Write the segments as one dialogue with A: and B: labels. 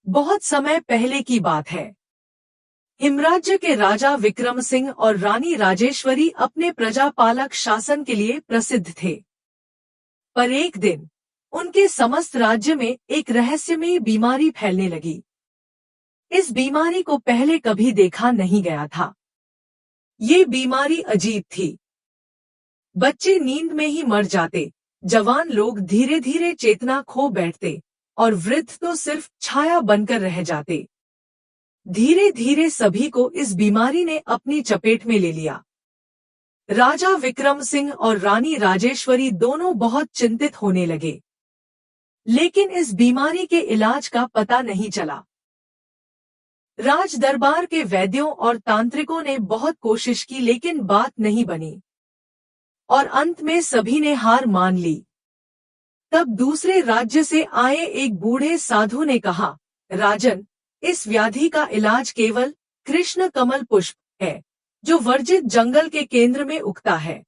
A: बहुत समय पहले की बात है। हिमराज्य के राजा विक्रम सिंह और रानी राजेश्वरी अपने प्रजापालक शासन के लिए प्रसिद्ध थे। पर एक दिन उनके समस्त राज्य में एक रहस्यमयी बीमारी फैलने लगी। इस बीमारी को पहले कभी देखा नहीं गया था। ये बीमारी अजीब थी। बच्चे नींद में ही मर जाते, जवान लोग धीरे धीरे चेतना खो बैठते और वृद्ध तो सिर्फ छाया बनकर रह जाते। धीरे धीरे सभी को इस बीमारी ने अपनी चपेट में ले लिया। राजा विक्रम सिंह और रानी राजेश्वरी दोनों बहुत चिंतित होने लगे, लेकिन इस बीमारी के इलाज का पता नहीं चला। राज दरबार के वैद्यों और तांत्रिकों ने बहुत कोशिश की, लेकिन बात नहीं बनी और अंत में सभी ने हार मान ली। तब दूसरे राज्य से आए एक बूढ़े साधु ने कहा, राजन, इस व्याधि का इलाज केवल कृष्ण कमल पुष्प है, जो वर्जित जंगल के केंद्र में उगता है।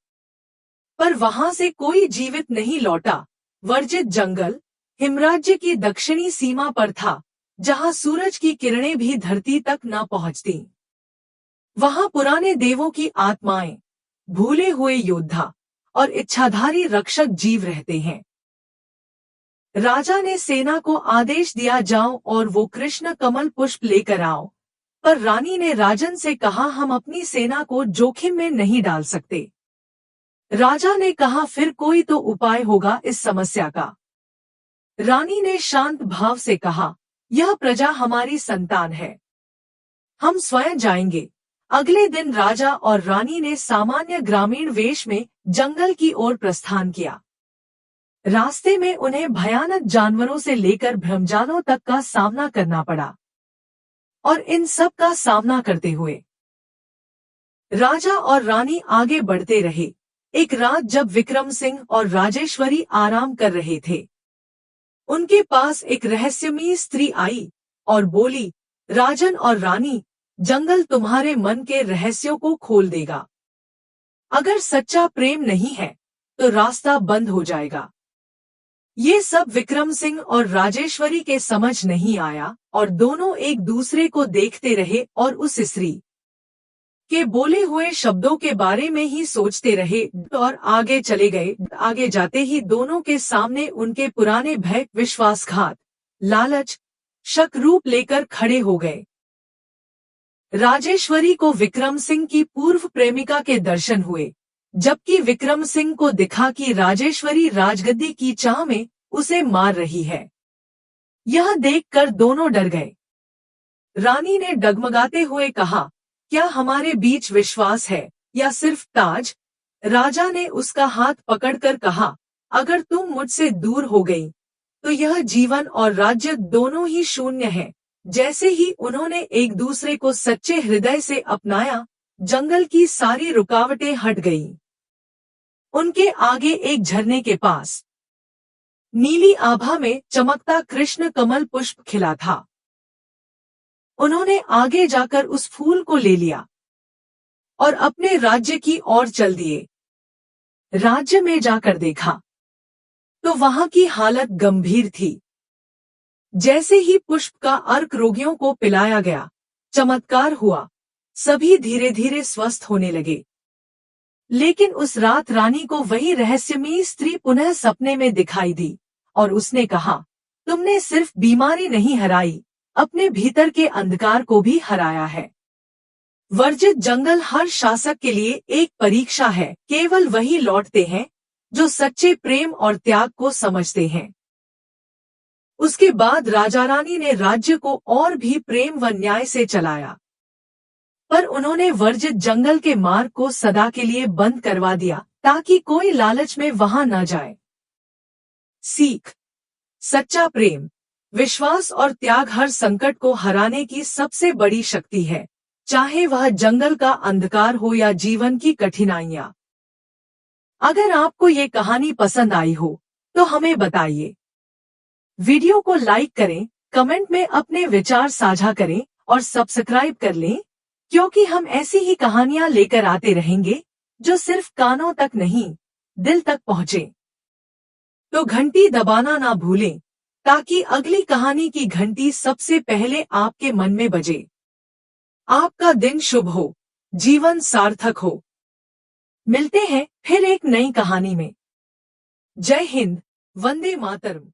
A: पर वहां से कोई जीवित नहीं लौटा। वर्जित जंगल हिमराज्य की दक्षिणी सीमा पर था, जहां सूरज की किरणें भी धरती तक न पहुंचती। वहां पुराने देवों की आत्माएं, भूले हुए योद्धा और इच्छाधारी रक्षक जीव रहते हैं। राजा ने सेना को आदेश दिया, जाओ और वो कृष्ण कमल पुष्प लेकर आओ। पर रानी ने राजन से कहा, हम अपनी सेना को जोखिम में नहीं डाल सकते। राजा ने कहा, फिर कोई तो उपाय होगा इस समस्या का। रानी ने शांत भाव से कहा, यह प्रजा हमारी संतान है, हम स्वयं जाएंगे। अगले दिन राजा और रानी ने सामान्य ग्रामीण वेश में जंगल की ओर प्रस्थान किया। रास्ते में उन्हें भयानक जानवरों से लेकर ब्रह्मजालों तक का सामना करना पड़ा, और इन सब का सामना करते हुए राजा और रानी आगे बढ़ते रहे। एक रात जब विक्रम सिंह और राजेश्वरी आराम कर रहे थे, उनके पास एक रहस्यमयी स्त्री आई और बोली, राजन और रानी, जंगल तुम्हारे मन के रहस्यों को खोल देगा। अगर सच्चा प्रेम नहीं है तो रास्ता बंद हो जाएगा। ये सब विक्रम सिंह और राजेश्वरी के समझ नहीं आया और दोनों एक दूसरे को देखते रहे और उस स्त्री के बोले हुए शब्दों के बारे में ही सोचते रहे और आगे चले गए। आगे जाते ही दोनों के सामने उनके पुराने भय, विश्वासघात, लालच, शक रूप लेकर खड़े हो गए। राजेश्वरी को विक्रम सिंह की पूर्व प्रेमिका के दर्शन हुए, जबकि विक्रम सिंह को दिखा कि राजेश्वरी राजगद्दी की चाह में उसे मार रही है। यह देखकर दोनों डर गए। रानी ने डगमगाते हुए कहा, क्या हमारे बीच विश्वास है या सिर्फ ताज? राजा ने उसका हाथ पकड़कर कहा, अगर तुम मुझसे दूर हो गई तो यह जीवन और राज्य दोनों ही शून्य है। जैसे ही उन्होंने एक दूसरे को सच्चे हृदय से अपनाया, जंगल की सारी रुकावटें हट गईं। उनके आगे एक झरने के पास नीली आभा में चमकता कृष्ण कमल पुष्प खिला था। उन्होंने आगे जाकर उस फूल को ले लिया और अपने राज्य की ओर चल दिए। राज्य में जाकर देखा तो वहां की हालत गंभीर थी। जैसे ही पुष्प का अर्क रोगियों को पिलाया गया, चमत्कार हुआ, सभी धीरे धीरे स्वस्थ होने लगे। लेकिन उस रात रानी को वही रहस्यमयी स्त्री पुनः सपने में दिखाई दी और उसने कहा, तुमने सिर्फ बीमारी नहीं हराई, अपने भीतर के अंधकार को भी हराया है। वर्जित जंगल हर शासक के लिए एक परीक्षा है। केवल वही लौटते हैं जो सच्चे प्रेम और त्याग को समझते हैं। उसके बाद राजा रानी ने राज्य को और भी प्रेम व न्याय से चलाया, पर उन्होंने वर्जित जंगल के मार्ग को सदा के लिए बंद करवा दिया, ताकि कोई लालच में वहां न जाए। सीख: सच्चा प्रेम, विश्वास और त्याग हर संकट को हराने की सबसे बड़ी शक्ति है, चाहे वह जंगल का अंधकार हो या जीवन की कठिनाइयां। अगर आपको ये कहानी पसंद आई हो तो हमें बताइए। वीडियो को लाइक करें, कमेंट में अपने विचार साझा करें और सब्सक्राइब कर लें, क्योंकि हम ऐसी ही कहानियां लेकर आते रहेंगे जो सिर्फ कानों तक नहीं, दिल तक पहुंचे। तो घंटी दबाना ना भूलें, ताकि अगली कहानी की घंटी सबसे पहले आपके मन में बजे। आपका दिन शुभ हो, जीवन सार्थक हो। मिलते हैं फिर एक नई कहानी में। जय हिंद, वंदे मातरम।